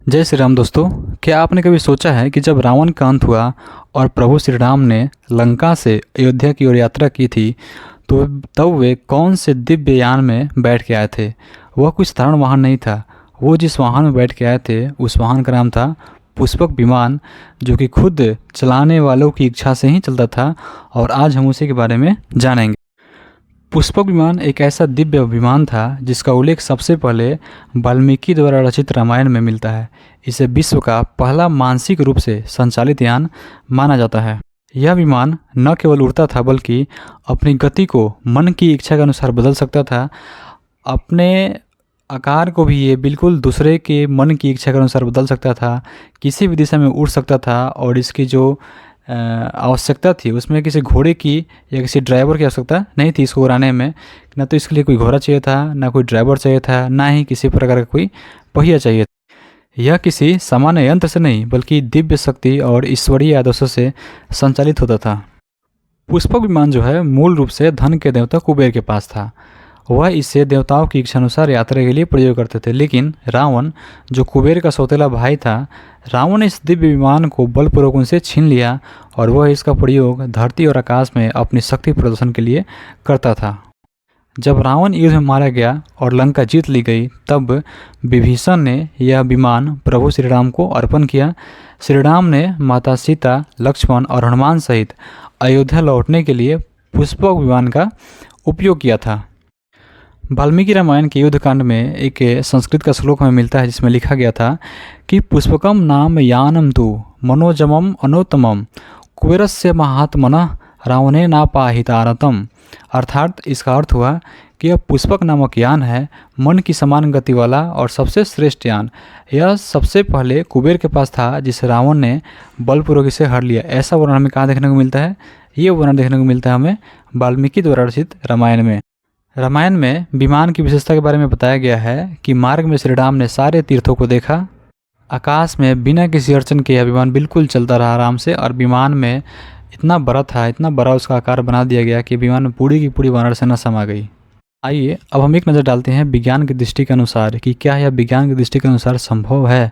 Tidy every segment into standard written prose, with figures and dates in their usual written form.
जय श्री राम दोस्तों। क्या आपने कभी सोचा है कि जब रावण का अंत हुआ और प्रभु श्री राम ने लंका से अयोध्या की ओर यात्रा की थी तो तब वे कौन से दिव्य यान में बैठ के आए थे। वह कोई साधारण वाहन नहीं था। वो जिस वाहन में बैठ के आए थे उस वाहन का नाम था पुष्पक विमान, जो कि खुद चलाने वालों की इच्छा से ही चलता था। और आज हम उसी के बारे में जानेंगे। पुष्पक विमान एक ऐसा दिव्य विमान था जिसका उल्लेख सबसे पहले वाल्मीकि द्वारा रचित रामायण में मिलता है। इसे विश्व का पहला मानसिक रूप से संचालित यान माना जाता है। यह विमान न केवल उड़ता था बल्कि अपनी गति को मन की इच्छा के अनुसार बदल सकता था। अपने आकार को भी ये बिल्कुल दूसरे के मन की इच्छा के अनुसार बदल सकता था, किसी भी दिशा में उड़ सकता था। और इसकी जो आवश्यकता थी उसमें किसी घोड़े की या किसी ड्राइवर की आवश्यकता नहीं थी इसको उड़ाने में। ना तो इसके लिए कोई घोड़ा चाहिए था, ना कोई ड्राइवर चाहिए था, ना ही किसी प्रकार का कोई पहिया चाहिए था। यह किसी सामान्य यंत्र से नहीं बल्कि दिव्य शक्ति और ईश्वरीय आदर्शों से संचालित होता था। पुष्पक विमान जो है मूल रूप से धन के देवता कुबेर के पास था। वह इसे देवताओं की इच्छा अनुसार यात्रा के लिए प्रयोग करते थे। लेकिन रावण, जो कुबेर का सौतेला भाई था, रावण ने इस दिव्य विमान को बलपूर्वक उनसे छीन लिया और वह इसका प्रयोग धरती और आकाश में अपनी शक्ति प्रदर्शन के लिए करता था। जब रावण युद्ध में मारा गया और लंका जीत ली गई तब विभीषण ने यह विमान प्रभु श्री राम को अर्पण किया। श्री राम ने माता सीता, लक्ष्मण और हनुमान सहित अयोध्या लौटने के लिए पुष्पक विमान का उपयोग किया था। वाल्मीकि रामायण के युद्धकांड में एक संस्कृत का श्लोक हमें मिलता है जिसमें लिखा गया था कि पुष्पकम नाम यानम तु मनोजमम अनुत्तमम कुबेरस्य महात्मनः रावणे नापाहितारतम। अर्थात इसका अर्थ हुआ कि यह पुष्पक नामक यान है, मन की समान गति वाला और सबसे श्रेष्ठ यान। यह सबसे पहले कुबेर के पास था जिसे रावण ने बलपूर्वक इसे हर लिया। ऐसा वर्णन हमें कहाँ देखने को मिलता है? ये वर्णन देखने को मिलता है हमें वाल्मीकि द्वारा रचित रामायण में। रामायण में विमान की विशेषता के बारे में बताया गया है कि मार्ग में श्री राम ने सारे तीर्थों को देखा। आकाश में बिना किसी अड़चन के यह विमान बिल्कुल चलता रहा आराम से। और विमान में इतना बड़ा था, इतना बड़ा उसका आकार बना दिया गया कि विमान में पूरी की पूरी वानर सेना समा गई। आइए अब हम एक नज़र डालते हैं विज्ञान की दृष्टि के अनुसार कि क्या यह विज्ञान की दृष्टि के अनुसार संभव है।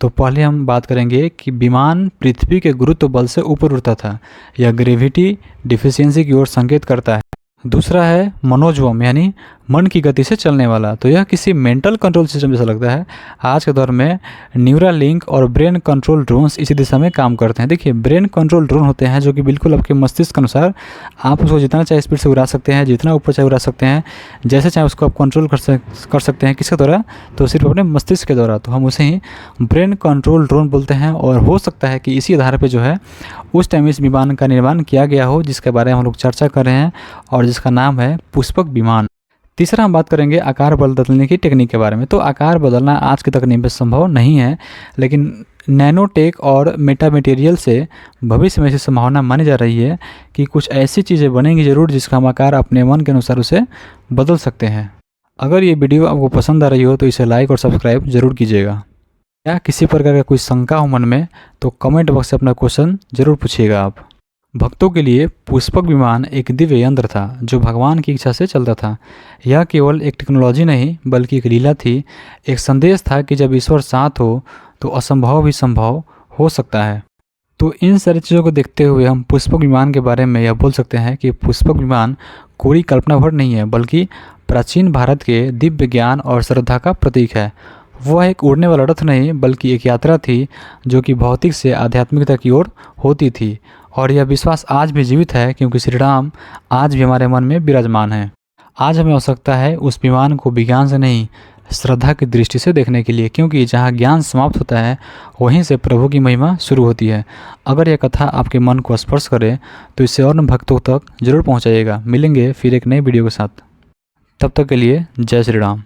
तो पहले हम बात करेंगे कि विमान पृथ्वी के गुरुत्व बल से ऊपर उड़ता था। यह ग्रेविटी डिफिशियंसी की ओर संकेत करता है। दूसरा है मनोजवम, यानी मन की गति से चलने वाला। तो यह किसी मेंटल कंट्रोल सिस्टम जैसा लगता है। आज के दौर में न्यूरल लिंक और ब्रेन कंट्रोल ड्रोन्स इसी दिशा में काम करते हैं। देखिए, ब्रेन कंट्रोल ड्रोन होते हैं जो कि बिल्कुल आपके मस्तिष्क के अनुसार आप उसको जितना चाहे स्पीड से उड़ा सकते हैं, जितना ऊपर चाहे उड़ा सकते हैं, जैसे चाहे उसको आप कंट्रोल कर सकते हैं। किसके द्वारा? तो सिर्फ अपने मस्तिष्क के द्वारा। तो हम उसे ही ब्रेन कंट्रोल ड्रोन बोलते हैं। और हो सकता है कि इसी आधार पर जो है उस टाइम इस विमान का निर्माण किया गया हो जिसके बारे में हम लोग चर्चा कर रहे हैं और जिसका नाम है पुष्पक विमान। तीसरा हम बात करेंगे आकार बदलने की टेक्निक के बारे में। तो आकार बदलना आज की तकनीक में संभव नहीं है, लेकिन नैनोटेक और मेटा मटेरियल से भविष्य में ऐसी संभावना मानी जा रही है कि कुछ ऐसी चीज़ें बनेंगी ज़रूर जिसका हम आकार अपने मन के अनुसार उसे बदल सकते हैं। अगर ये वीडियो आपको पसंद आ रही हो तो इसे लाइक और सब्सक्राइब जरूर कीजिएगा। या किसी प्रकार का कोई शंका हो मन में तो कमेंट बॉक्स से अपना क्वेश्चन जरूर पूछिएगा आप। भक्तों के लिए पुष्पक विमान एक दिव्य यंत्र था जो भगवान की इच्छा से चलता था। यह केवल एक टेक्नोलॉजी नहीं बल्कि एक लीला थी, एक संदेश था कि जब ईश्वर साथ हो तो असंभव भी संभव हो सकता है। तो इन सारी चीज़ों को देखते हुए हम पुष्पक विमान के बारे में यह बोल सकते हैं कि पुष्पक विमान कोई कल्पना भर नहीं है बल्कि प्राचीन भारत के दिव्य ज्ञान और श्रद्धा का प्रतीक है। वह एक उड़ने वाला रथ नहीं बल्कि एक यात्रा थी जो कि भौतिक से आध्यात्मिकता की ओर होती थी। और यह विश्वास आज भी जीवित है क्योंकि श्री राम आज भी हमारे मन में विराजमान है। आज हमें आवश्यकता है उस विमान को विज्ञान से नहीं श्रद्धा की दृष्टि से देखने के लिए, क्योंकि जहाँ ज्ञान समाप्त होता है वहीं से प्रभु की महिमा शुरू होती है। अगर यह कथा आपके मन को स्पर्श करे तो इसे और भक्तों तक जरूर पहुँचाइएगा। मिलेंगे फिर एक नई वीडियो के साथ। तब तक के लिए जय श्री राम।